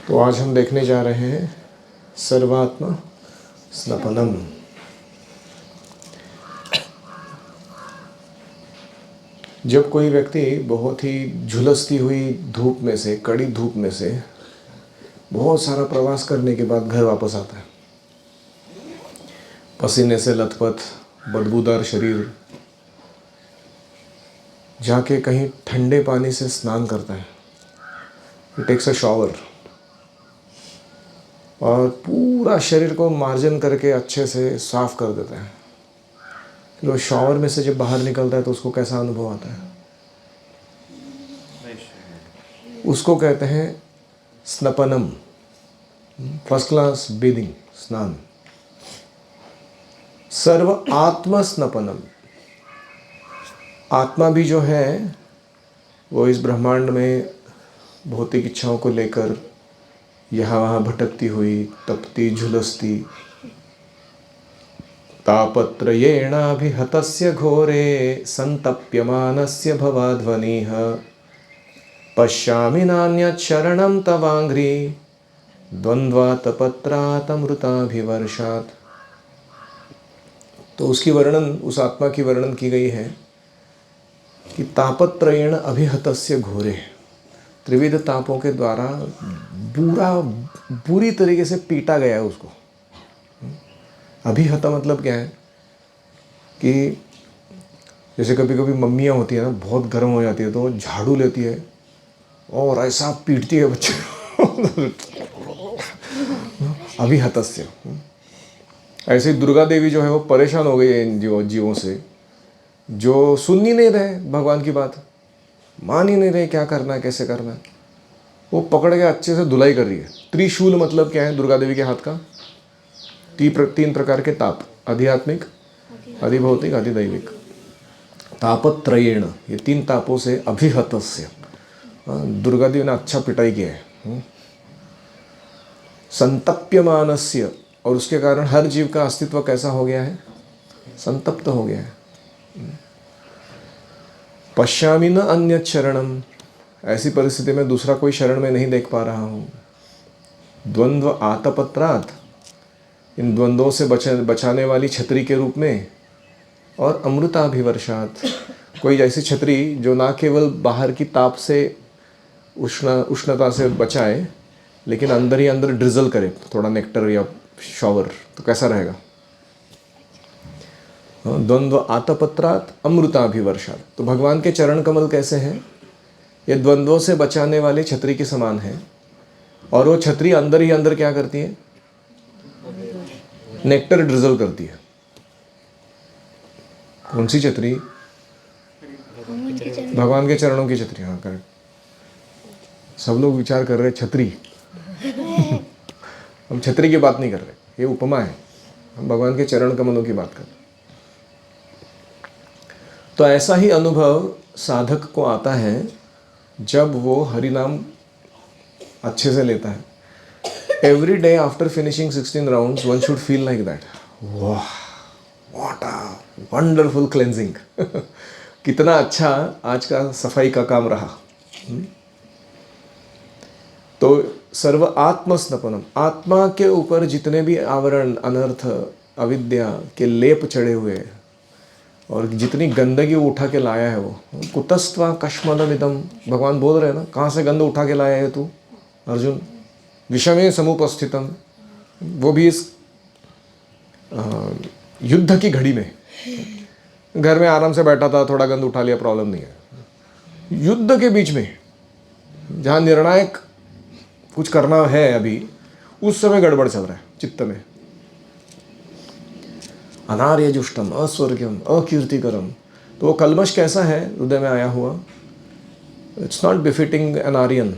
तो आज हम देखने जा रहे हैं सर्वात्म स्नपनम। जब कोई व्यक्ति बहुत ही झुलसती हुई धूप में से, कड़ी धूप में से बहुत सारा प्रवास करने के बाद घर वापस आता है, पसीने से लथपथ, बदबूदार शरीर, जाके कहीं ठंडे पानी से स्नान करता है, टेक्स अ शॉवर, और पूरा शरीर को मार्जन करके अच्छे से साफ कर देता है। फिर वो शॉवर में से जब बाहर निकलता है तो उसको कैसा अनुभव आता है? उसको कहते हैं स्नपनम, फर्स्ट क्लास बेदिंग, स्नान। सर्व आत्म स्नपनम। आत्मा भी जो है वो इस ब्रह्मांड में भौतिक इच्छाओं को लेकर यहाँ वहाँ भटकती हुई, तपती, झुलसती, तापत्रयेणाभिहतस्य घोरे संतप्यमानस्य भवाध्वनिः पश्यामि नान्यत् शरणं तवाङ्घ्रि द्वन्द्वातपत्रात् अमृताभिवर्षात्। तो उसकी वर्णन, उस आत्मा की वर्णन की गई है कि तापत्रयेण अभिहतस्य घोरे, त्रिविध तापों के द्वारा बुरी तरीके से पीटा गया है उसको। अभिहत मतलब क्या है कि जैसे कभी कभी मम्मियाँ होती है ना, बहुत गर्म हो जाती है तो झाड़ू लेती है और ऐसा पीटती है बच्चे अभिहतस्य। ऐसे ही दुर्गा देवी जो है वो परेशान हो गई है इन जीवों से, जो सुन ही नहीं रहे भगवान की बात, मान ही नहीं रहे क्या करना है, कैसे करना है। वो पकड़ के अच्छे से धुलाई कर रही है। त्रिशूल मतलब क्या है दुर्गा देवी के हाथ का? तीन प्रकार के ताप, आध्यात्मिक, अधिभौतिक, अधिदैविक। तापत्रयेण, ये तीन तापों से अभिहतस्य दुर्गा देवी ने अच्छा पिटाई किया है। संतप्यमानस्य, और उसके कारण हर जीव का अस्तित्व कैसा हो गया है? संतप्त हो गया है। पश्यामि न अन्यत् शरणम, ऐसी परिस्थिति में दूसरा कोई शरण में नहीं देख पा रहा हूँ। द्वंद्व आतपत्रात्, इन द्वंद्वों से बचाने वाली छतरी के रूप में, और अमृताभिवर्षात्, कोई ऐसी छतरी जो ना केवल बाहर की ताप से, उष्णता से बचाए, लेकिन अंदर ही अंदर ड्रिजल करे थोड़ा नेक्टर या शॉवर, तो कैसा रहेगा? द्वंद्व आतपत्रात् अमृताभिवर्षात्। तो भगवान के चरण कमल कैसे हैं? ये द्वंद्वों से बचाने वाले छतरी के समान है, और वो छतरी अंदर ही अंदर क्या करती है? नेक्टर ड्रिजल करती है। कौन सी छतरी? भगवान के चरणों की छतरी। हाँ, करेक्ट। सब लोग विचार कर रहे छतरी हम छतरी की बात नहीं कर रहे, ये उपमा है, हम भगवान के चरण कमलों की बात कर रहे। तो ऐसा ही अनुभव साधक को आता है जब वो हरि नाम अच्छे से लेता है। Every day after finishing 16 rounds one should feel like that, वाह व्हाट अ वंडरफुल क्लेंजिंग कितना अच्छा आज का सफाई का काम रहा। तो सर्व आत्मस्नपनम, आत्मा के ऊपर जितने भी आवरण, अनर्थ, अविद्या के लेप चढ़े हुए और जितनी गंदगी उठा के लाया है वो, कुतस्त्वा कश्मलमिदम, भगवान बोल रहे हैं ना, कहाँ से गंद उठा के लाया है तू अर्जुन? विषमे समुपस्थितम, वो भी इस युद्ध की घड़ी में। घर में आराम से बैठा था, थोड़ा गंद उठा लिया, प्रॉब्लम नहीं है। युद्ध के बीच में जहाँ निर्णायक कुछ करना है अभी, उस समय गड़बड़ चल रहा है चित्त में। अनार्यजुष्टम, अस्वर्ग्यम, अकीर्तिकरम। तो वो कलमश कैसा है हृदय में आया हुआ? It's not befitting an Aryan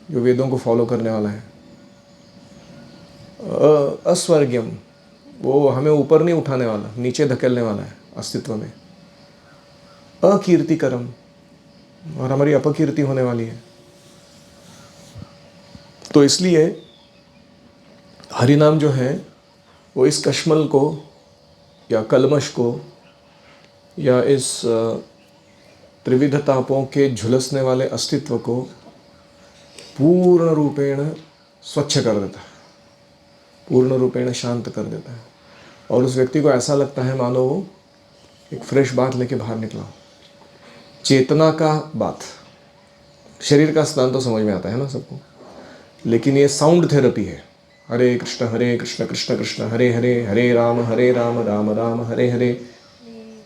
जो वेदों को फॉलो करने वाला है। अस्वर्ग्यम, वो हमें ऊपर नहीं उठाने वाला, नीचे धकेलने वाला है अस्तित्व में। अकीर्तिकरम, और हमारी अपकीर्ति होने वाली है। तो इसलिए हरिनाम जो है वो इस कश्मल को या कलमश को या इस त्रिविध तापों के झुलसने वाले अस्तित्व को पूर्ण रूपेण स्वच्छ कर देता है, पूर्ण रूपेण शांत कर देता है, और उस व्यक्ति को ऐसा लगता है मानो वो एक फ्रेश बात लेके बाहर निकला। चेतना का बात, शरीर का स्नान तो समझ में आता है ना सबको, लेकिन ये साउंड थेरेपी है। हरे कृष्ण कृष्ण कृष्ण हरे हरे, हरे राम राम राम हरे हरे।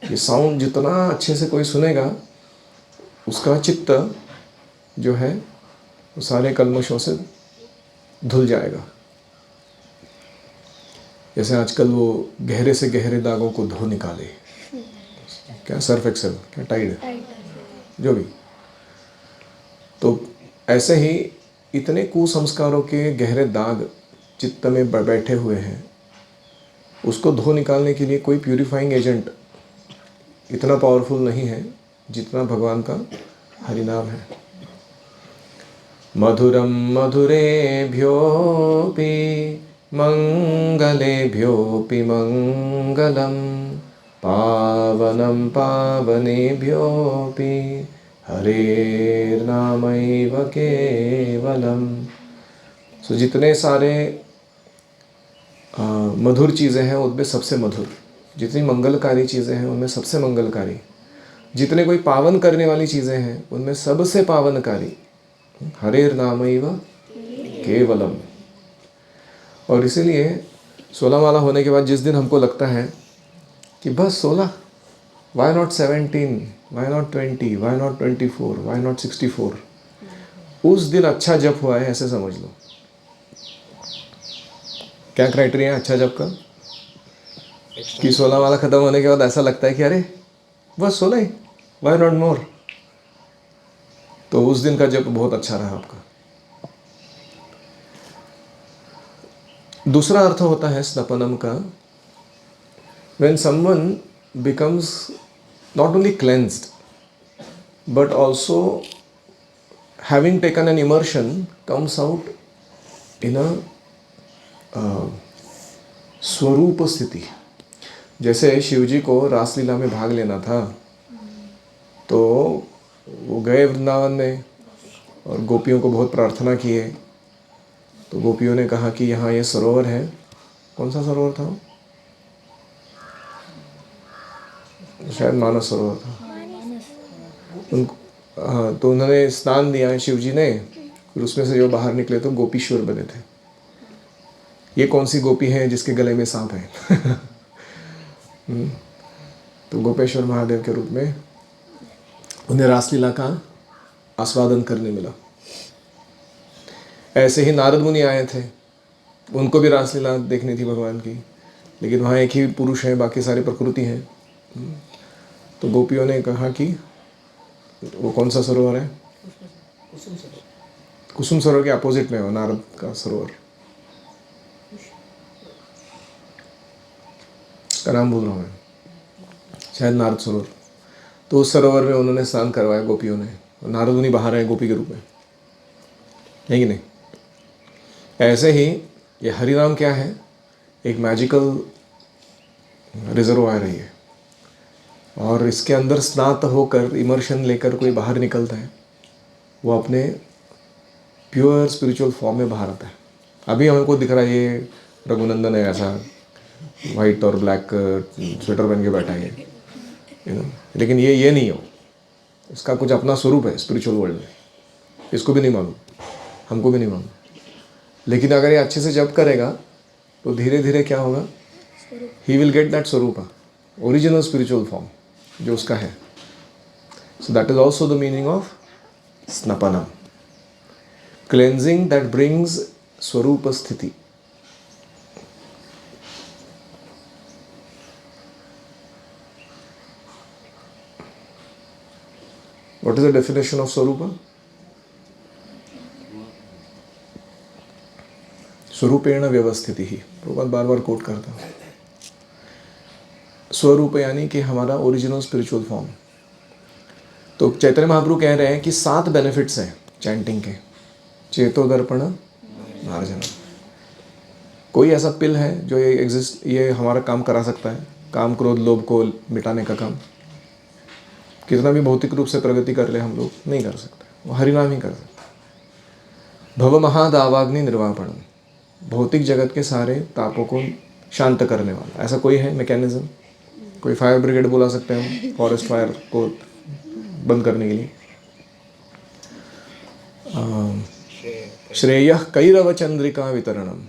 ये साउंड जितना अच्छे से कोई सुनेगा, उसका चित्त जो है वो सारे कल्मशों से धुल जाएगा। जैसे आजकल वो गहरे से गहरे दागों को धो निकाले, क्या सर्फ एक्सेल, क्या टाइड, जो भी। तो ऐसे ही इतने कुसंस्कारों के गहरे दाग चित्त में बैठे हुए हैं, उसको धो निकालने के लिए कोई प्यूरिफाइंग एजेंट इतना पावरफुल नहीं है जितना भगवान का हरिनाम है। मधुरम मधुरेभ्योऽपि मंगलेभ्योऽपि मंगलम, पावनं पावनेभ्योऽपि हरेर्नामैव केवलम। सो जितने सारे मधुर चीज़ें हैं उनमें सबसे मधुर, जितनी मंगलकारी चीज़ें हैं उनमें सबसे मंगलकारी, जितने कोई पावन करने वाली चीज़ें हैं उनमें सबसे पावनकारी हरेर नामैव केवलम। और इसीलिए 16 माला होने के बाद जिस दिन हमको लगता है कि बस 16, why not 17, why not 20, why not 24, why not 64, उस दिन अच्छा जप हुआ है ऐसे समझ लो। क्या क्राइटेरिया है अच्छा जप का? कि 16 वाला ख़त्म होने के बाद ऐसा लगता है कि अरे बस 16 ही, वाई नॉट मोर, तो उस दिन का जप बहुत अच्छा रहा आपका। दूसरा अर्थ होता है स्नपनम का, when someone becomes not only cleansed but also having taken an immersion comes out in a स्वरूप स्थिति। जैसे शिवजी को रासलीला में भाग लेना था, तो वो गए वृंदावन में और गोपियों को बहुत प्रार्थना किए। तो गोपियों ने कहा कि यहाँ ये सरोवर है, कौन सा सरोवर था वो? शायद मानस सरोवर था। हाँ, तो उन्होंने स्नान दिया शिव जी ने, फिर उसमें से जो बाहर निकले तो गोपीश्वर बने थे। ये कौन सी गोपी है जिसके गले में सांप है? तो गोपेश्वर महादेव के रूप में उन्हें रासलीला का आस्वादन करने मिला। ऐसे ही नारद मुनि आए थे, उनको भी रासलीला देखनी थी भगवान की, लेकिन वहाँ एक ही पुरुष है, बाकी सारी प्रकृति हैं। तो गोपियों ने कहा कि वो कौन सा सरोवर है? कुसुम सरोवर के अपोजिट में हो नारद का सरोवर, का नाम बोल रहा हूँ मैं, शायद नारद सरोवर। तो उस सरोवर में उन्होंने स्नान करवाया गोपियों ने, और नारद मुनि बाहर आए गोपी के रूप में, है कि नहीं? ऐसे ही ये हरिनाम क्या है? एक मैजिकल रिजर्वायर है ये, और इसके अंदर स्नात होकर इमर्शन लेकर कोई बाहर निकलता है, वो अपने प्योर स्पिरिचुअल फॉर्म में बाहर आता है। अभी हमको दिख रहा है ये रघुनंदन है, ऐसा वाइट और ब्लैक स्वेटर पहन के बैठा है, लेकिन ये नहीं हो, इसका कुछ अपना स्वरूप है स्पिरिचुअल वर्ल्ड में। इसको भी नहीं मालूम, हमको भी नहीं मालूम, लेकिन अगर ये अच्छे से जप करेगा तो धीरे धीरे क्या होगा? ही विल गेट दैट स्वरूपा, ओरिजिनल स्पिरिचुअल फॉर्म जो उसका है। So that is also the meaning of स्नपनम, क्लेंजिंग दैट ब्रिंग्स स्वरूप स्थिति। What is the definition of Swarupa? स्वरूपेण व्यवस्थिति ही, प्रभुपाद बार बार कोट करता हूँ। स्वरूप यानी कि हमारा ओरिजिनल स्पिरिचुअल फॉर्म। तो चैतन्य महाप्रभु कह रहे हैं कि 7 बेनिफिट्स हैं चैंटिंग के। चेतोदर्पण मार्जन, कोई ऐसा पिल है जो ये हमारा काम करा सकता है? काम क्रोध लोभ को मिटाने का काम कितना भी भौतिक रूप से प्रगति कर ले हम लोग नहीं कर सकते, वो हरिनाम ही कर सकते। भव महादावाग्नि निर्वापणम, भौतिक जगत के सारे तापों को शांत करने वाला। ऐसा कोई है मैकेनिज्म? कोई फायर ब्रिगेड बुला सकते हैं हम फॉरेस्ट फायर को बंद करने के लिए? श्रेय कैरव चंद्रिका वितरणम,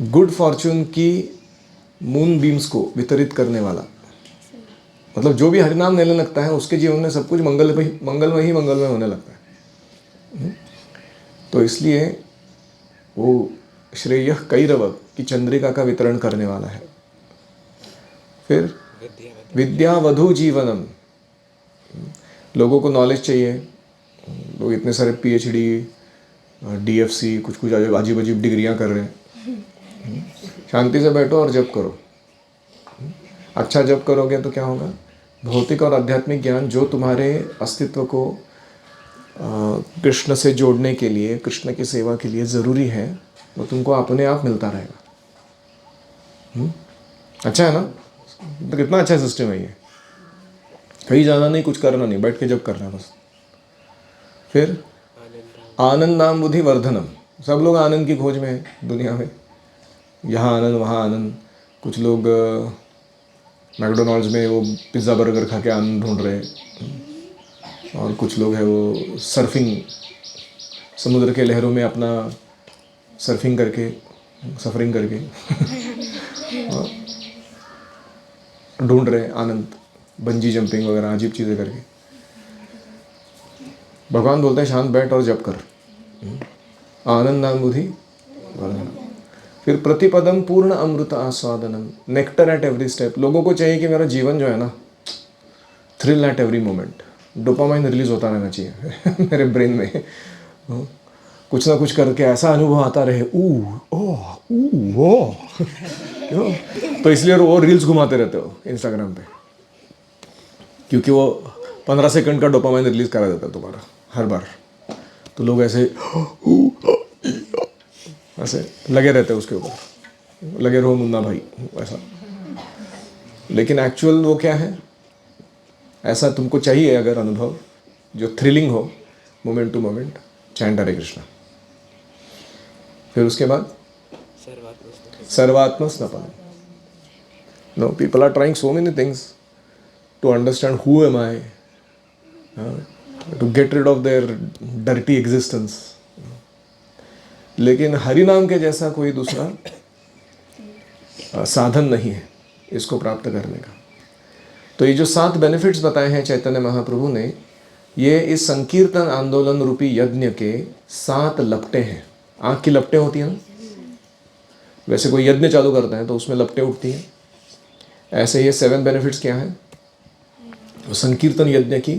गुड फॉर्चून की मून बीम्स को वितरित करने वाला। मतलब जो भी हरिनाम लेने लगता है उसके जीवन में सब कुछ मंगलमय होने लगता है। तो इसलिए वो श्रेय कैरव की चंद्रिका का वितरण करने वाला है। फिर विद्यावधु जीवनम, लोगों को नॉलेज चाहिए, लोग इतने सारे PhD DFC कुछ अजीब अजीब डिग्रियां कर रहे हैं। शांति से बैठो और जप करो। अच्छा जप करोगे तो क्या होगा? भौतिक और आध्यात्मिक ज्ञान जो तुम्हारे अस्तित्व को कृष्ण से जोड़ने के लिए, कृष्ण की सेवा के लिए ज़रूरी है, वो तुमको अपने आप मिलता रहेगा। अच्छा है ना? तो कितना अच्छा सिस्टम है ये। कहीं जाना नहीं, कुछ करना नहीं, बैठ के जब करना बस। फिर आनंद नाम बुद्धि वर्धनम, सब लोग आनंद की खोज में है दुनिया में, यहाँ आनंद वहाँ आनंद। कुछ लोग मैकडोनल्ड्स में वो पिज़्ज़ा बर्गर खा के आनंद ढूंढ रहे हैं, और कुछ लोग हैं वो सर्फिंग, समुद्र के लहरों में अपना सफरिंग करके ढूंढ रहे हैं आनंद, बंजी जंपिंग वगैरह अजीब चीज़ें करके। भगवान बोलते हैं शांत बैठ और जप कर, आनंद नाम बुद्धि वर्धनम। फिर प्रतिपदम पूर्ण अमृत आस्वादनम, नेक्टर एट एवरी स्टेप। लोगों को चाहिए कि मेरा जीवन जो है ना, thrill at every moment, dopamine release होता रहना चाहिए मेरे ब्रेन में, कुछ ना कुछ करके ऐसा अनुभव आता रहे, क्यों? तो इसलिए वो रील्स घुमाते रहते हो इंस्टाग्राम पे, क्योंकि वो 15 सेकंड का डोपामाइन रिलीज करा देता है तुम्हारा हर बार। तो लोग ऐसे लगे रहते हैं उसके ऊपर, लगे रहो मुन्ना भाई ऐसा। लेकिन एक्चुअल वो क्या है? ऐसा तुमको चाहिए अगर अनुभव जो थ्रिलिंग हो, moment to moment, chant Hare Krishna. फिर उसके बाद सर्वात्म स्नपन। No, people are trying so many things to understand who am I, to get rid of their dirty existence. लेकिन हरि नाम के जैसा कोई दूसरा साधन नहीं है इसको प्राप्त करने का। तो ये जो 7 बेनिफिट्स बताए हैं चैतन्य महाप्रभु ने, ये इस संकीर्तन आंदोलन रूपी यज्ञ के 7 लपटें हैं। आँख की लपटें होती हैं ना, वैसे कोई यज्ञ चालू करता है तो उसमें लपटें उठती हैं। ऐसे ये 7 बेनिफिट्स क्या हैं? तो संकीर्तन यज्ञ की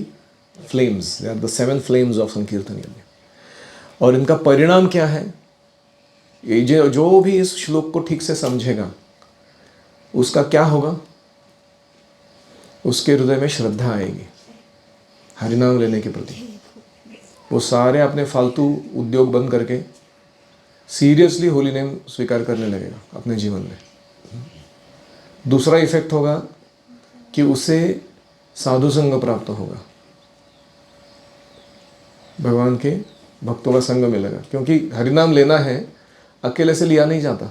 flames, they are the 7 flames of sankirtan yagya. और इनका परिणाम क्या है? ये जो भी इस श्लोक को ठीक से समझेगा उसका क्या होगा? उसके हृदय में श्रद्धा आएगी हरिनाम लेने के प्रति। वो सारे अपने फालतू उद्योग बंद करके सीरियसली होली नेम स्वीकार करने लगेगा अपने जीवन में। दूसरा इफेक्ट होगा कि उसे साधु संग प्राप्त होगा, भगवान के भक्तों का संग मिलेगा। क्योंकि हरिनाम लेना है अकेले से लिया नहीं जाता,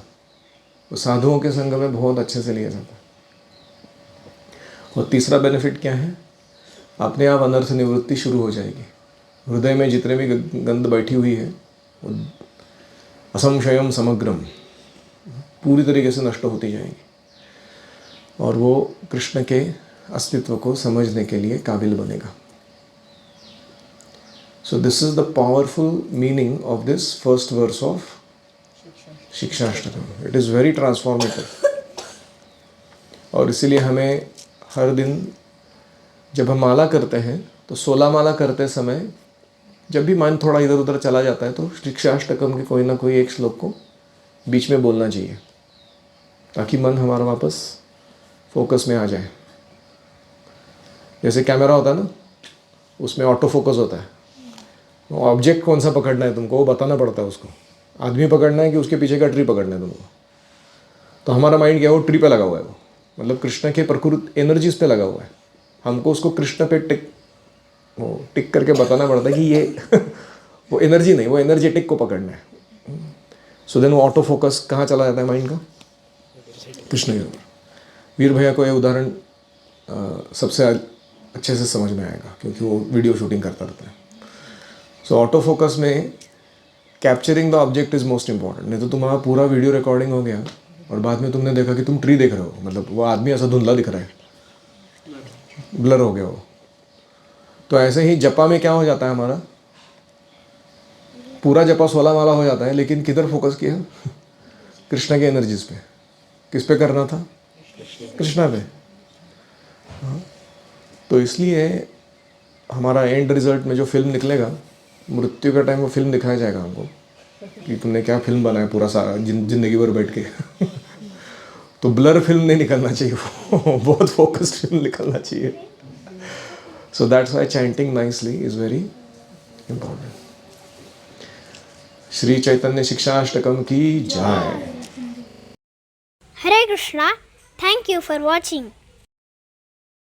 वो साधुओं के संग में बहुत अच्छे से लिया जाता है। और तीसरा बेनिफिट क्या है? अपने आप अनर्थ निवृत्ति शुरू हो जाएगी। हृदय में जितने भी गंध बैठी हुई है वो असंशयम समग्रम पूरी तरीके से नष्ट होती जाएगी, और वो कृष्ण के अस्तित्व को समझने के लिए काबिल बनेगा। So this is the powerful meaning of this first verse of शिक्षाष्टकम. It is very transformative. और इसीलिए हमें हर दिन जब हम माला करते हैं तो 16 माला करते समय जब भी मन थोड़ा इधर उधर चला जाता है तो शिक्षाष्टकम के कोई ना कोई एक श्लोक को बीच में बोलना चाहिए, ताकि मन हमारा वापस फोकस में आ जाए। जैसे कैमरा होता है ना, उसमें ऑटो फोकस होता है, ऑब्जेक्ट कौन सा पकड़ना है तुमको वो बताना पड़ता है उसको। आदमी पकड़ना है कि उसके पीछे का ट्री पकड़ना है तुमको। तो हमारा माइंड क्या है, वो ट्री पे लगा हुआ है, वो मतलब कृष्ण के प्रकृति एनर्जीज पे लगा हुआ है। हमको उसको कृष्ण पे टिक करके बताना पड़ता है कि ये वो एनर्जी नहीं, वो एनर्जेटिक को पकड़ना है. सो देन वो ऑटो फोकस कहाँ चला जाता है माइंड का? कृष्ण के ऊपर. वीर भैया को ये उदाहरण सबसे अच्छे से समझ में आएगा क्योंकि वो वीडियो शूटिंग करता रहता है. सो ऑटो फोकस में capturing the object is most important. नहीं तो तुम्हारा पूरा वीडियो रिकॉर्डिंग हो गया और बाद में तुमने देखा कि तुम ट्री देख रहे हो, मतलब वो आदमी ऐसा धुंधला दिख रहा है, ब्लर हो गया वो. तो ऐसे ही जपा में क्या हो जाता है, हमारा पूरा जपा 16 माला हो जाता है, लेकिन किधर फोकस किया? कृष्णा की एनर्जीज पे. किस पे करना था? कृष्णा पे. हाँ. तो इसलिए हमारा एंड रिजल्ट में जो फिल्म निकलेगा, मृत्यु का टाइम वो फिल्म दिखाया जाएगा हमको कि तुमने क्या फिल्म बनाया पूरा सारा जिंदगी भर बैठ के. तो ब्लर फिल्म नहीं निकलना चाहिए, वो बहुत फोकस्ड फिल्म निकलना चाहिए. So that's why chanting nicely is very important. Shri Chaitanya Shikshashtakam की जय. Hare Krishna. Thank you for watching.